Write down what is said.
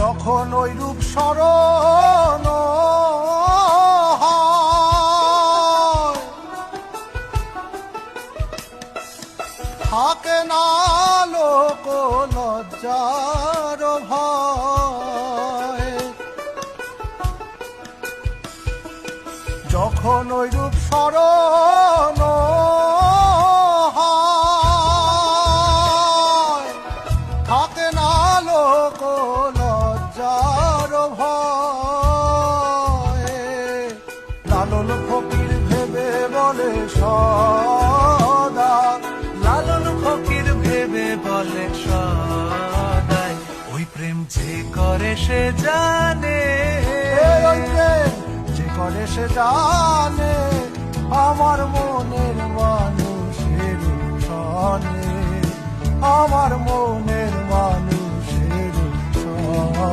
যখন ওই রূপ স্মরণ হয়, থাকে না লোক লজ্জার ভয়। যখন ওই রূপ স্মরণ হয়, থাকে না লোক লজ্জার ভয়। লালন ফকির ভেবে বলে সদা, লালন ফকির ভেবে বলে সদাই, ওই প্রেম যে করে সে জানে, ওই প্রেম যে করে সে জানে, আমার মনের মানুষের সনে, আমার মনের মানুষের সনে।